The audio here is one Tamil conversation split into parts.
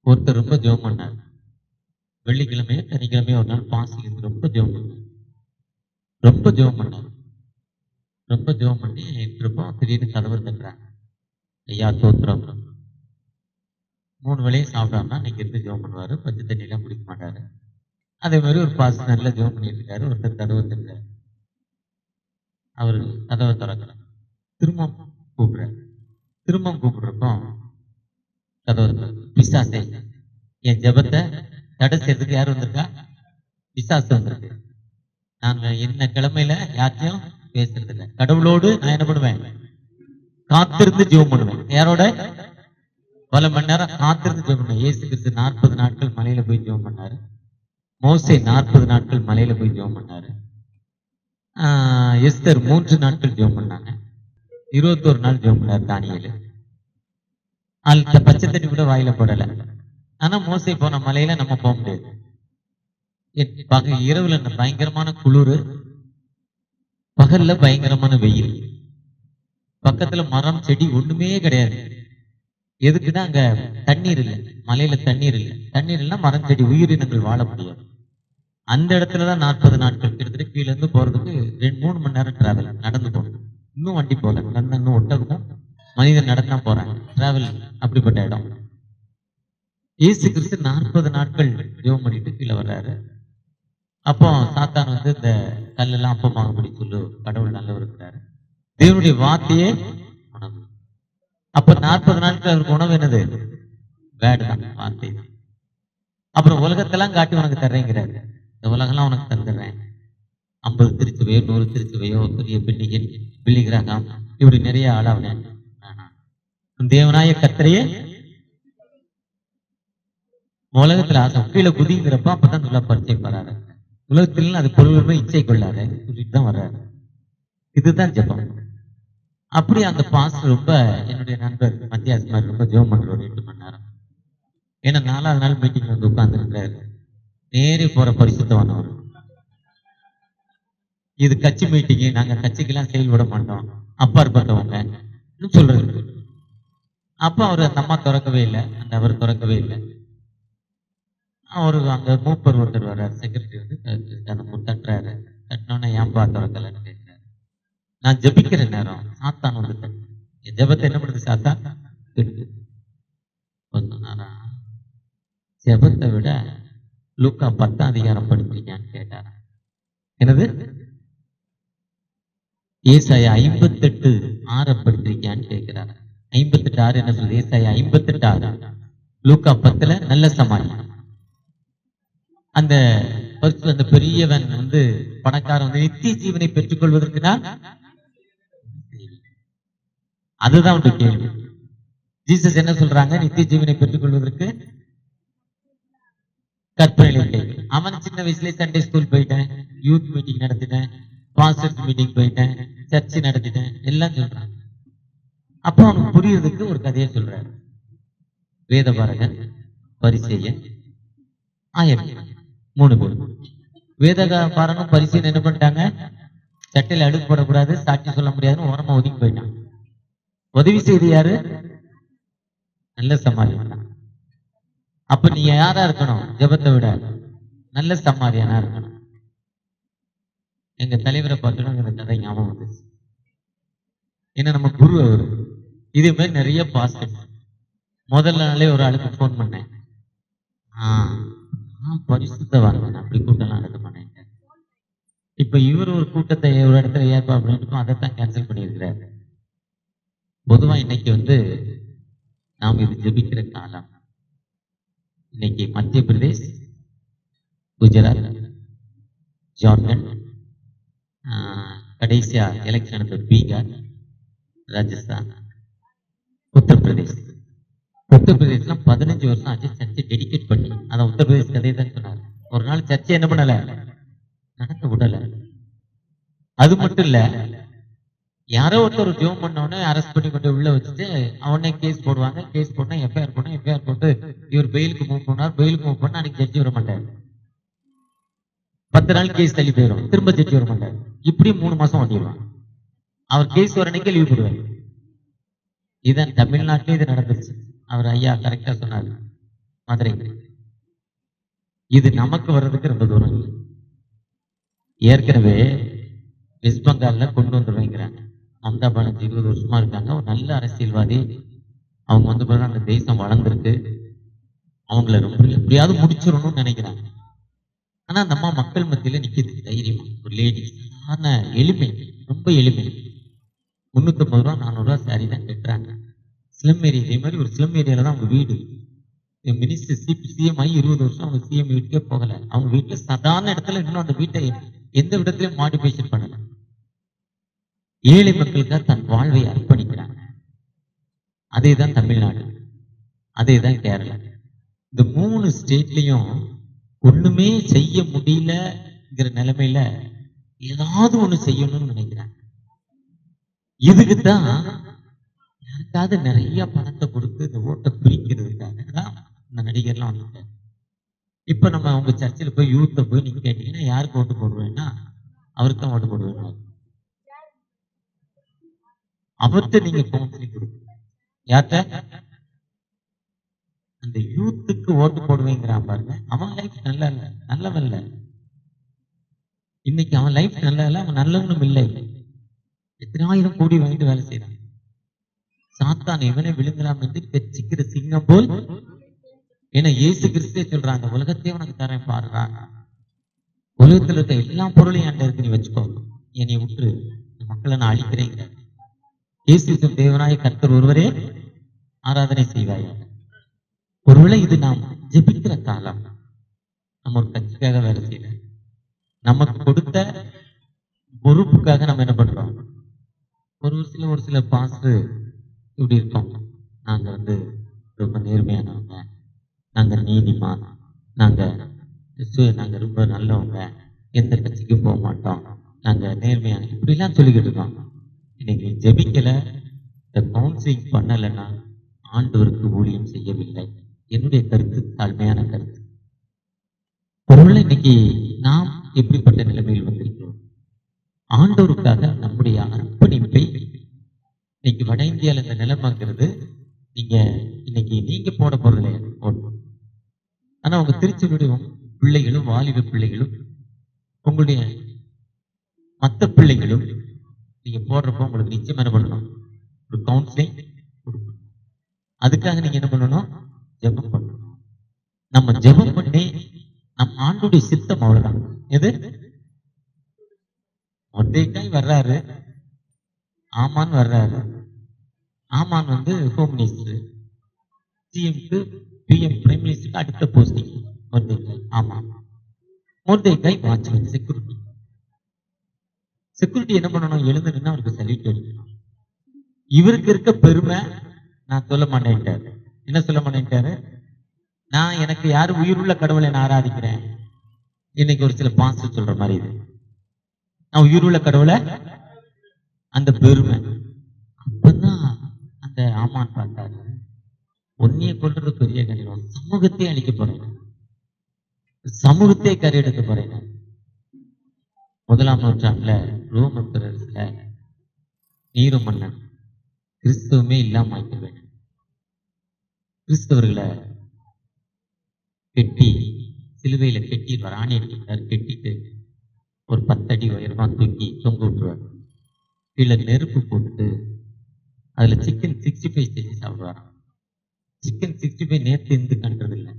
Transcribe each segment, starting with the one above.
ஒருத்தர் ரொம்ப ஜெபம் பண்ணார். வெள்ளிக்கிழமையோ சனிக்கிழமையோ ஒரு நாள் பாஸ்டிங் இருந்து ரொம்ப ஜெபம் பண்ணார். ரொம்ப ஜெபம் பண்ணார். ரொம்ப ஜெபம் பண்ணி இருப்போம். திடீர்னு கதவு தட்டுறாங்க. ஐயா தோத்திரம். 3 வேளையும் சாப்பிடாம அன்னைக்கு இருந்து ஜெபம் பண்ணுவாரு. பச்சை தண்ணியெல்லாம் குடிக்க மாட்டாரு. அதே மாதிரி ஒரு பாஸ்டர் நல்லா ஜெபம் பண்ணிட்டு இருக்காரு. ஒருத்தர் கதவை தட்டுறாரு. அவரு கதவை திறக்கிறார். திரும்ப கூப்பிடுறாரு. திரும்ப கூப்பிடுறப்போ கதவை பிசாசே என் ஜெபத்தை தடை செய்யறதுக்கு யார் வந்திருக்கா? பிசாசு வந்திருக்கு. நான் என்ன கிழமையில யார்த்தையும் பேசுறது இல்லை. கடவுளோடு நான் என்ன பண்ணுவேன்? காத்திருந்து ஜெபம் பண்ணுவேன். யாரோட? பல மணி நேரம் காத்திருந்து ஜெபம் பண்ணுவேன். இயேசு கிறிஸ்து 40 நாட்கள் மலையில போய் ஜெபம் பண்ணாரு. மோசே 40 நாட்கள் மலையில போய் ஜெபம் பண்ணாரு. எஸ்தர் 3 நாட்கள் ஜெபம் பண்ணாங்க. 21 நாள் ஜெபம் பண்ணாரு தானியேலு. அந்த பச்சை தண்ணி கூட வாயில போடல. ஆனா மோசே போன மலையில நம்ம போக முடியாது. இரவுல பயங்கரமான குளிர், பகல்ல பயங்கரமான வெயில். பக்கத்துல மரம் செடி ஒண்ணுமே கிடையாது. எதுக்குன்னா அங்க தண்ணீர் இல்லை. மலையில தண்ணீர் இல்லை. தண்ணீர் இல்லைன்னா மரம் செடி உயிரினங்கள் வாழ முடியாது. அந்த இடத்துலதான் 40 நாட்கள் கிட்டத்தட்ட கீழே இருந்து போறதுக்கு 2-3 மணி நேரம் டிராவல் நடந்து போகணும். இன்னும் வண்டி போல இன்னும் ஒட்டகமும் மனிதன் நடந்தா போறாங்க. டிராவல் அப்படிப்பட்ட இடம். இயேசு கிறிஸ்து 40 நாட்கள் ஜெபம் பண்ணிட்டு கீழே வர்றாரு. அப்போ சாத்தான் இந்த கல்லெல்லாம் அப்பமாக படி சொல்லு, கடவுள் நல்லவர் இருக்கிறாரு, தேவனுடைய வார்த்தையே உணவு. அப்ப 40 நாட்கள் அவருக்கு உணவு என்னது? வேடு தான், வார்த்தை. அப்புறம் உலகத்தெல்லாம் காட்டி உனக்கு தர்றேங்கிறாரு. இந்த உலகெல்லாம் உனக்கு தந்துடுறேன். 50 திருச்சுவையோ 100 திருச்சுவையோ பெரிய பில்லிகன் பில்லிகிராகம் இப்படி நிறைய ஆளாவன தேவனாய கர்த்தரையே உலகத்துல ஆசை கீழே குதிங்கிறப்ப அப்பதான் நல்லா பரிச்சை வராரு. உலகத்துல அது பொருளுமே இச்சை கொள்ளாரு சொல்லிட்டு தான் வர்றாரு. இதுதான் ஜெபம். அப்படி அந்த பாஸ்டர் ரொம்ப என்னுடைய நண்பர் மத்தியாஸ் மாதிரி ரொம்ப ஜெபம் பண்றாரு 8 மணி நேரம். ஏன்னா 4வது நாள் மீட்டிங் வந்து உட்கார்ந்து இருக்கிறாரு. நேரே போற பரிசுத்தவானவர். இது கட்சி மீட்டிங், நாங்க கட்சிக்கெல்லாம் செயல்பட மாட்டோம், அப்பாற்பட்டவங்க சொல்றது. அப்ப அவரு அந்த அம்மா திறக்கவே இல்லை, அந்த அவர் திறக்கவே இல்லை. அவரு அங்க மூப்பர் ஒருத்தர் வர்றாரு, செக்ரட்டரி வந்து தட்டுறாரு. தட்டினோன்னா ஏன்பா திறக்கலன்னு கேட்கிறாரு. நான் ஜெபிக்கிற நேரம் சாத்தான் வந்து என் ஜெபத்தை என்ன பண்ணுது சாத்தான்? சொன்னாரா ஜெபத்தை விட லூக்கா 10ஆம் அதிகாரம் படிச்சிருக்கான்னு கேட்டாரா. என்னது? ஏசாயா 58:6 படிச்சிருக்கியான்னு கேட்கிறாரு. 58:6 என்ன சொல்லுது? ஏசாயா 58:6. லூக்கா 10ல நல்ல சமாளி. அந்த பெரியவன் வந்து பணக்காரன் வந்து நித்திய ஜீவனை பெற்றுக் கொள்வதற்கு தான் அதுதான் ஒரு கேள்வி. ஜீசஸ் என்ன சொல்றாங்க? நித்திய ஜீவனை பெற்றுக் கொள்வதற்கு கற்பனை. அவன் சின்ன வயசுல சண்டே ஸ்கூல் போயிட்டேன், யூத் மீட்டிங் நடத்திட்டேன், பாஸ்டர்ஸ் மீட்டிங் போயிட்டேன், சர்ச்சு நடத்திட்டேன், எல்லாம் சொல்றான். அப்போ அவனுக்கு புரியறதுக்கு ஒரு கதையை சொல்றாரு. வேதபாரகன், பரிசேயன், ஆயர் 3 பேர். வேதபாரனும் பரிசேயன் என்ன பண்ணிட்டாங்க? சட்டையில அடுக்கு போடக்கூடாது, சாட்சி சொல்ல முடியாதுன்னு ஓரமா ஒதுங்கி போயிட்டான். உதவி செய்து யாரு? நல்ல சமாளியா. அப்ப நீ யாரா இருக்கணும்? ஜெபத்தை விட நல்ல சமாரியானா இருக்கணும். எங்க தலைவரை பார்க்கணும் இந்த கதை ஞாபகம் வந்துச்சு. ஏன்னா நம்ம குரு அவரு. இதே மாதிரி நிறைய பாஸ்டர். முதல் நாளே ஒரு ஆளுக்கு போன் பண்ணேன். பரிசுத்தவான் அப்படி கூட்டம் நடத்த மாட்டேன். இப்ப இவர் ஒரு கூட்டத்தை ஒரு இடத்துல ஏற்பா அப்படின்னு அதைத்தான் கேன்சல் பண்ணியிருக்கிறாரு. பொதுவா இன்னைக்கு வந்து நாம் இது ஜெபிக்கிற காலம். இன்னைக்கு மத்திய பிரதேஷ், குஜராத், ஜார்க்கண்ட், கடைசியா எலெக்ஷன் பீகார், ராஜஸ்தான், உத்தரப்பிரதேஷ். உத்தரப்பிரதேஷ்லாம் 15 வருஷம் ஆச்சு சர்ச்சை டெடிகேட் பண்ணி. அதான் உத்தரப்பிரதேஷ் கதையை தான் சொன்னார். ஒரு நாள் சர்ச்சை என்ன பண்ணல, நடக்க விடல. அது மட்டும் இல்ல, யாரோ ஒருத்தர் ஜோம் பண்ணவொடனே அரெஸ்ட் பண்ணி கொண்டு உள்ள வச்சுட்டு அவனே கேஸ் போடுவாங்க. கேஸ் போட்டா எஃப்ஐஆர் போட்டா எஃப்ஐஆர் போட்டு இவர் பெயிலுக்கு மூவ் பண்ணார். பெயிலுக்கு மூவ் பண்ணா அன்னைக்கு ஜட்ஜி வர மாட்டார். 10 நாள் கேஸ் தள்ளி போயிடும். திரும்ப ஜட்ஜி வர மாட்டார். இப்படி 3 மாசம் ஓட்டிடுவான். அவர் கேஸ் வர அன்னைக்கே லீவ் போடுவார். இதான் தமிழ்நாட்டிலே இது நடந்துச்சு. அவர் ஐயா கரெக்டா சொன்னாரு. மதுரை. இது நமக்கு வர்றதுக்கு ரொம்ப தூரம் இல்லை. ஏற்கனவே வெஸ்ட் பெங்கால்ல கொண்டு வந்துருவேங்கிறாங்க. மம்தா பானர்ஜி 20 வருஷமா இருக்காங்க, ஒரு நல்ல அரசியல்வாதி. அவங்க வந்து பாருங்க, அந்த தேசம் வளர்ந்துருக்கு, அவங்கள ரொம்ப எப்படியாவது முடிச்சிடணும்னு நினைக்கிறாங்க. ஆனா அந்த அம்மா மக்கள் மத்தியில நிக்குது தைரியமா. ஒரு லேடி, சாதாரண எளிமை, ரொம்ப எளிமை. 350 ரூபா 400 ரூபா சாரி தான் கட்டுறாங்க. ஸ்லம் ஏரியா, இதே மாதிரி ஒரு ஸ்லம் ஏரியால தான் அவங்க வீடு. மினிஸ்டர் சிஎம் ஆகி 20 வருஷம் அவங்க சிஎம் வீட்டுக்கே போகல. அவங்க வீட்டுல சாதாரண இடத்துல இன்னும் அந்த வீட்டை எந்த விதத்திலையும் மாடிஃபிகேஷன் பண்ணல. ஏழை மக்களுக்காக தன் வாழ்வை அர்ப்பணிக்கிறாங்க. அதே தான் தமிழ்நாடு, அதே தான் கேரளா. இந்த 3 ஸ்டேட்லயும் ஒண்ணுமே செய்ய முடியலங்கிற நிலைமையில ஏதாவது ஒண்ணு செய்யணும்னு நினைக்கிறாங்க. இதுக்குதான் யாருக்காவது நிறைய பணத்தை கொடுத்து இந்த ஓட்டை பிரிக்கிறதுக்காக தான் இந்த நடிகர்லாம் வந்துட்டாங்க. இப்ப நம்ம அவங்க சர்ச்சில் போய் யூத்தை போய் நீங்க கேட்டீங்கன்னா யாருக்கு ஓட்டு போடுவேன்னா அவருக்கு தான் ஓட்டு போடுவேன். அவர்கிட்ட நீங்க கவுன்சிலிங் கொடுக்கணும். யார்கிட்ட? அந்த யூத்துக்கு ஓட்டு போடுவேங்கிறான் பாருங்க, அவன் லைஃப் நல்லா இல்ல, நல்லவன் இல்ல. இன்னைக்கு அவன் லைஃப் நல்லா இல்ல, அவன் நல்லவனும் இல்லை. எத்தனாயிரம் கோடி வாங்கிட்டு வேலை செய்யறான். சாத்தான் இவனை விழுங்கலாம் என்று கெச்சிக்கிற சிங்கம் போல். ஏன்னா இயேசு கிறிஸ்துவே சொல்றான், அந்த உலகத்தையே உனக்கு தரேன் பாருறான். உலகத்துல இருக்க எல்லா பொருளையும் என்கிட்ட இருக்கு, நீ வச்சுக்கோ, என்னை விட்டு மக்களை நான் அழிக்கிறேங்க. இயேசு தேவனாய கர்த்தர் ஒருவரே ஆராதனை செய்வாயாக. ஒருவேளை இது நாம் ஜெபிக்கிற காலம். நம்ம ஒரு கட்சிக்காக வேலை செய்யல, நமக்கு கொடுத்த பொறுப்புக்காக நம்ம என்ன பண்றோம்? ஒரு சில பாஸ்டர் இப்படி இருக்கோம், நாங்க வந்து ரொம்ப நேர்மையானவங்க, நாங்க நீதிமான், நாங்க ரொம்ப நல்லவங்க, எந்த கட்சிக்கும் போக மாட்டோம், நாங்க நேர்மையான, இப்படிலாம் சொல்லிக்கிட்டு இருக்கோம். இன்னைக்கு ஜெபிக்கல, இந்த கவுன்சிலிங் பண்ணலைன்னா ஆண்டவருக்கு ஊழியம் செய்யவில்லை. என்னுடைய கருத்து, தாழ்மையான கருத்து. ஒருவேளை இன்னைக்கு நாம் எப்படிப்பட்ட நிலைமையில் வந்திருக்கிறோம்? ஆண்டவருக்காக நம்முடைய அர்ப்பணிப்பை இன்னைக்கு வட இந்தியாவில் இந்த நிலைமைங்கிறது, இன்னைக்கு நீங்க போட போறதில்லை ஓட்டு. ஆனா உங்க திருச்சியுடைய பிள்ளைகளும், வாலிப பிள்ளைகளும், உங்களுடைய மற்ற பிள்ளைகளும் நீங்க போடுறப்போ உங்களுக்கு நிச்சயம் என்ன பண்ணணும்? ஒரு கவுன்சிலிங் கொடுக்கணும். அதுக்காக நீங்க என்ன பண்ணணும்? ஜெபம் பண்ணணும். நம்ம ஜெபம் பண்ணி நம் ஆண்டுடைய சித்தம் அவ்வளவுதான். எது? மொர்தெகாய் வர்றாரு, ஆமான் வர்றாரு. ஆமான் வந்து ஹோம் மினிஸ்டர், சிஎம்க்கு பிஎம் பிரைம் மினிஸ்டருக்கு அடுத்த போஸ்டிங் மொர்தெகாய். ஆமான். மொர்தெகாய் வாட்ச்மேன், செக்யூரிட்டி. செக்யூரிட்டி என்ன பண்ணணும்? எழுந்து நின்று அவருக்கு சல்யூட் அடிக்கணும். இவருக்கு இருக்க பெருமை நான் சொல்ல மாட்டேன்ட்டாரு. என்ன சொல்ல மாட்டேன்ட்டாரு? நான் எனக்கு யாரு உயிருள்ள கடவுளை நான் ஆராதிக்கிறேன். இன்னைக்கு ஒரு சில பாஸ்டர் சொல்ற மாதிரி இது, நான் உயிருள்ள கடவுளை, அந்த பெருமை. அப்பதான் அந்த ஆமான் பார்த்தாரு, ஒன்னிய கொள்றது பெரிய கணிதம், சமூகத்தையே அழிக்க போறேன், சமூகத்தையே கரை எடுக்க போறேன். 1ஆம் நூற்றாண்டுல ரோம பேரரசுல நீரு மன்னன் கிறிஸ்தவமே இல்லாம ஆக்க வேண்டும். கிறிஸ்தவர்களை கெட்டி சிலுவையில கெட்டி ராணி எடுத்துட்டார். கெட்டிட்டு ஒரு 10 அடி உயரமா தூக்கி தொங்க விட்டுருவார். கீழே நெருப்பு போட்டுட்டு அதுல சிக்கன் 65 செஞ்சு சாப்பிடுவாராம். சிக்கன் 65 நேற்று இருந்து கண்டது இல்லை.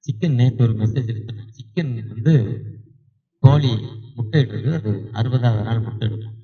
சிக்கன் நேற்று ஒரு மெசேஜ் இருக்கு, சிக்கன் வந்து கோழி முட்டை இடுறது, அது 60வது நாள் முட்டை எடுக்கும்.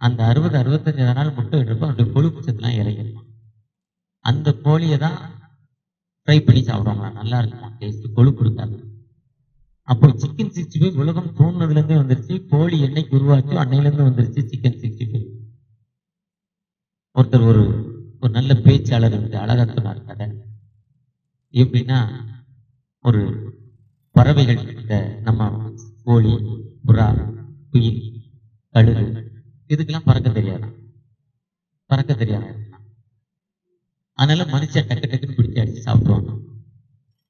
அந்த 65வது நாள் முட்டை இடுறப்போ அவருடைய கொழுப்பு சத்துலாம் இறங்கிருக்கும். அந்த கோழியை தான் ஃப்ரை பண்ணி சாப்பிடுவாங்களா, நல்லா இருக்குமா டேஸ்ட், கொழுப்பு இருக்காது. அப்போ சிக்கன் 65 உலகம் தோணுனதுல இருந்தே வந்துருச்சு. கோழி என்னைக்கு உருவாச்சோ அன்னையில இருந்து வந்துருச்சு சிக்கன் 65. ஒருத்தர் ஒரு நல்ல பேச்சாளர் இருந்து அழகா சொன்னார் கதை. எப்படின்னா, ஒரு பறவைகள், இந்த நம்ம கோழி, புறா, குயில், கழுகு, இதுக்கெல்லாம் பறக்க தெரியாது. அதனால மனுஷன் டக்கு டக்குன்னு பிடிச்சி அடிச்சு சாப்பிடுவாங்க.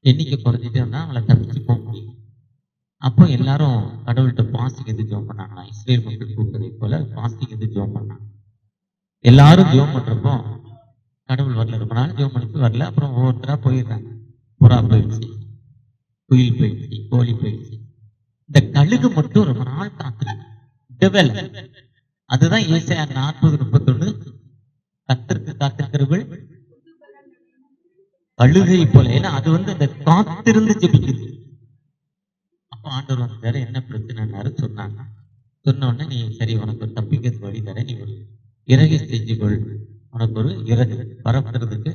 எண்ணிக்கை குறைஞ்சிட்டே இருந்தா அவங்கள தப்பிச்சு போக முடியும். அப்போ எல்லாரும் கடவுள்கிட்ட பாஸ்டிங் எது ஜோம் பண்ணாங்களா, இஸ்ரேல் மக்கள் கூப்பிட்டதை போல பாஸ்டிங் எது ஜோம் பண்ணாங்க. எல்லாரும் ஜோம் பண்றப்போ கடவுள் வரல, ரொம்ப நாள் ஜோம் பண்ணிட்டு வரல. அப்புறம் ஒவ்வொருத்தரா போயிடுறாங்க. புறா போயிடுச்சு, குயில் போயிடுச்சு, கோழி போயிடுச்சு. இந்த கழுகு மட்டும் ரொம்ப நாள் காத்திருக்கு. அதுதான் ஏசாயா 40:31, கர்த்தருக்கு காத்திருக்கிறவர்கள் கழுகை போல. ஏன்னா அது அந்த காத்திருந்து ஜெபிக்குது. அப்ப ஆண்டவர் வந்தாரு, என்ன பிரச்சனைன்னாரு சொன்னாங்க. சொன்ன உடனே, நீ சரி, உனக்கு ஒரு தப்பிக்கிறது வழி தர, நீ ஒரு இறகை செஞ்சுக்கொள். உனக்கு ஒரு இறகு பரப்புறதுக்கு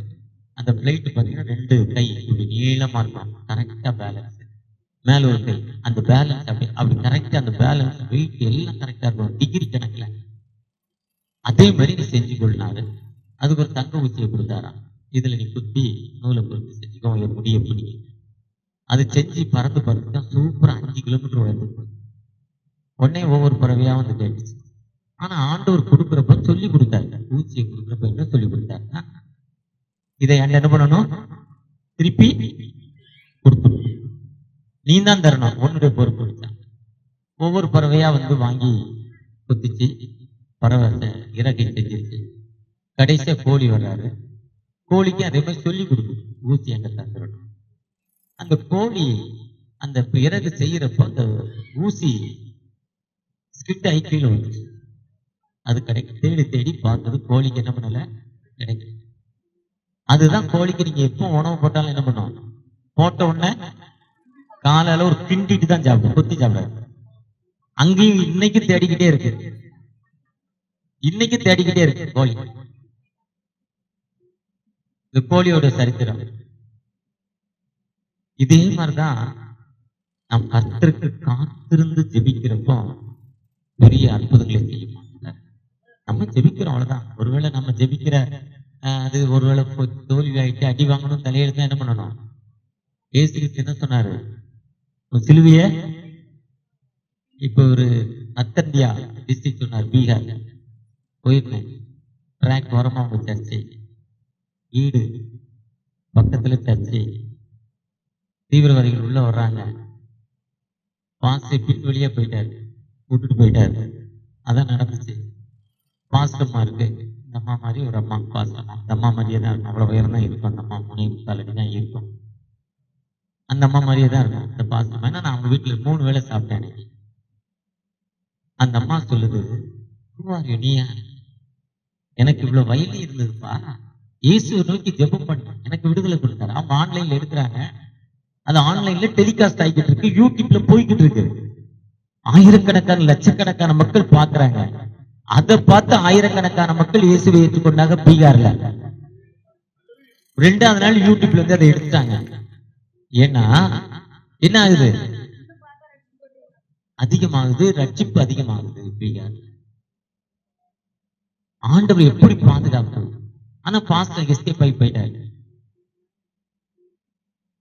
அந்த பிளேட் பார்த்தீங்கன்னா 2 கை இப்படி நீளமா இருக்கும், கரெக்டா பேலன்ஸ். மேல ஒரு கை, அந்த பேலன்ஸ் அப்படி கரெக்டா, அந்த பேலன்ஸ் வெயிட் எல்லாம் கரெக்டா இருக்கும், டிகிரி கணக்குல. அதே மாதிரி நீ செஞ்சுக்கொள்ளாரு. அதுக்கு ஒரு தங்க ஊசியை கொடுத்தாராம். இதுல நீ குத்தி நூலை பொறுத்து செஞ்சுக்கோ, என் முடிய பிடிக்கும். அது செஞ்சு பறந்து பறந்துட்டா சூப்பரா 5 கிலோமீட்டர் உயர்ந்து போகுது. உடனே ஒவ்வொரு பறவையா கேட்டுச்சு. ஆனா ஆண்டவர் கொடுக்குறப்ப சொல்லி கொடுத்தாரு, ஊசியை கொடுக்குறப்ப என்ன சொல்லி கொடுத்தாருன்னா, இதை என்ன பண்ணணும், திருப்பி கொடுத்துடும், நீ தான் தரணும், உன்னுடைய பொறுப்பு கொடுத்தான். ஒவ்வொரு பறவையா வாங்கி குத்திச்சு, பறவை இறகை செஞ்சிருச்சு. கடைசியா கோழி வர்றாரு, கோழிக்கு அதே மாதிரி சொல்லி கொடுக்கும், ஊசி எங்க தந்துடணும். அந்த கோழி அந்த இறகு செய்யறப்ப அந்த ஊசி ஸ்கிட் ஆகி கீழே வந்துச்சு. அது கிடைக்கும், தேடி தேடி பார்த்தது, கோழிக்கு என்ன பண்ணல, கிடைக்கும். அதுதான் கோழிக்கு நீங்க எப்போ உணவு போட்டாலும் என்ன பண்ணும், போட்ட உடனே காலையில ஒரு கிண்டிட்டு தான் சாப்பிடும், கொத்தி சாப்பிடாது. அங்கேயும் இன்னைக்கு தேடிக்கிட்டே இருக்கு, இன்னைக்கு தேடிக்கிட்டே இருக்கு கோழி. இந்த கோழியோட சரித்திரம் இதே மாதிரிதான். நம் கர்த்தருக்கு காத்திருந்து ஜெபிக்கிறப்போ பெரிய அற்புதங்களை செய்ய மாட்டார். நம்ம ஜெபிக்கிறோம், அவ்வளவுதான். ஒருவேளை நம்ம ஜெபிக்கிற அது ஒருவேளை தோல்வி ஆயிட்டு அடி வாங்கணும், தலையெழுத்து என்ன பண்ணணும். ஏசு என்ன சொன்னாரு, சிலுவைய இப்ப ஒரு நத்தண்டியா டிஸ்ட்ரிக்ட் சொன்னார், பீகார் போயிருந்தேன். ட்ராக் ஓரமா உங்க சர்ச்சை, வீடு பக்கத்துல சர்ச்சை, தீவிரவாதிகள் உள்ள வர்றாங்க, பாஸ்டர் பின் வழியா போயிட்டாரு, விட்டுட்டு போயிட்டாரு. அதான் நடந்துச்சு. பாஸ்டம்மா இருக்கு, இந்த அம்மா மாதிரி ஒரு அம்மா, பாஸ்டம்மா அந்த அம்மா மாதிரியே தான் இருக்கும், அவ்வளவு உயரம் தான் இருக்கும். அந்த அம்மா 3.4 அடி தான் இருக்கும், அந்த அம்மா மாதிரியே தான் இருக்கும் இந்த பாஸ்டம்மா. ஏன்னா நான் அவங்க வீட்டுல 3 வேளை சாப்பிட்டேன் அன்னைக்கு. அந்த அம்மா சொல்லுது, நீயா, எனக்கு இவ்வளவு வயலி இருந்ததுப்பா, இயேசுவை நோக்கி ஜெபம் பண்ண எனக்கு விடுதலை கொடுத்தாரு. அவங்க ஆன்லைன்ல எடுக்கிறாங்க, அது ஆன்லைன்ல டெலிகாஸ்ட் ஆகிட்டு இருக்கு, யூடியூப்ல போய்கிட்டு இருக்கு. ஆயிரக்கணக்கான லட்சக்கணக்கான மக்கள் பாக்குறாங்க. அதை பார்த்து ஆயிரக்கணக்கான மக்கள் இயேசுவை ஏற்றுக்கொண்டாங்க பீகார்ல. 2வது நாள் யூடியூப்ல அதை எடுத்துட்டாங்க. ஏன்னா என்ன ஆகுது, அதிகமாகுது, ரட்சிப்பு அதிகமாகுது பீகார். ஆண்டவர் எப்படி பாதுகாப்பு. ஆனா பாஸ்டர் எஸ்கேப் ஆகி போயிட்டாரு.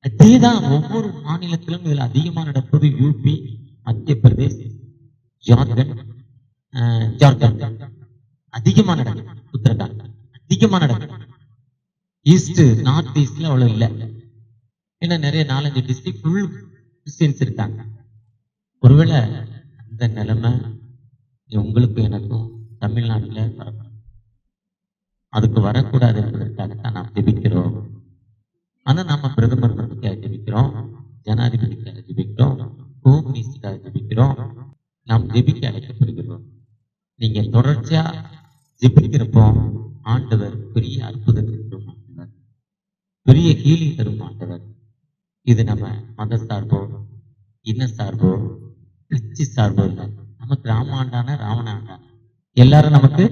அதேதான் ஒவ்வொரு மாநிலத்திலும் இதுல அதிகமா நடப்பது. யூபி, மத்திய பிரதேஷ், ஜார்க்கண்ட் அதிகமா நடக்கும், உத்தரகாண்ட் அதிகமா நடக்கும். ஈஸ்ட் நார்த் ஈஸ்ட்ல அவ்வளவு இல்லை. ஏன்னா நிறைய 4-5 டிஸ்ட்ரிக்ட் ஃபுல் கிறிஸ்டியன்ஸ் இருக்காங்க. ஒருவேளை அந்த நிலைமை உங்களுக்கும் எனக்கும் தமிழ்நாட்டுல வரணும். அதுக்கு வரக்கூடாது என்பதற்காகத்தான் நாம் ஜெபிக்கிறோம். ஆனா நம்ம பிரதமர் மந்திரிக்காக ஜெபிக்கிறோம், ஜனாதிபதிக்காக ஜெபிக்கிறோம், ஹோம் மினிஸ்டருக்காக ஜெபிக்கிறோம். நாம் ஜெபிக்க அழைக்கப்படுகிறோம். நீங்க தொடர்ச்சியா ஜெபிக்கிறப்போ ஆண்டவர் பெரிய அற்புதத்தை தரும் ஆண்டவர், பெரிய ஹீலிங் தரும் ஆண்டவர். இது நம்ம மத சார்போ, இன சார்போ, கட்சி சார்போ இல்லை. நமக்கு ராமாண்டான ராவணாண்டான எல்லாரும் நமக்கு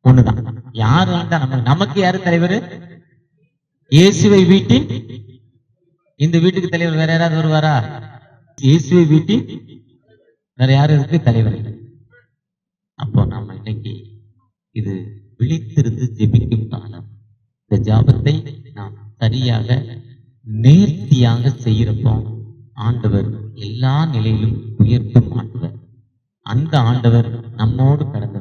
ஒண்ணுதான். யாரு ஆண்டா நமக்கு யாரு தலைவர்? இயேசுவை வீட்டின், இந்த வீட்டுக்கு தலைவர் வேற யாராவது வருவாரா? இயேசுவை வீட்டின் வேற யாரு இருக்கு தலைவர்? அப்போ நாம இன்னைக்கு இது விழித்திருந்து ஜெபிக்கும் காலம். இந்த ஜாபத்தை நாம் சரியாக நேர்த்தியாக செய்யறப்போ ஆண்டவர் எல்லா நிலையிலும் உயர்த்தும் ஆண்டவர். அந்த ஆண்டவர் நம்மோடு கடந்த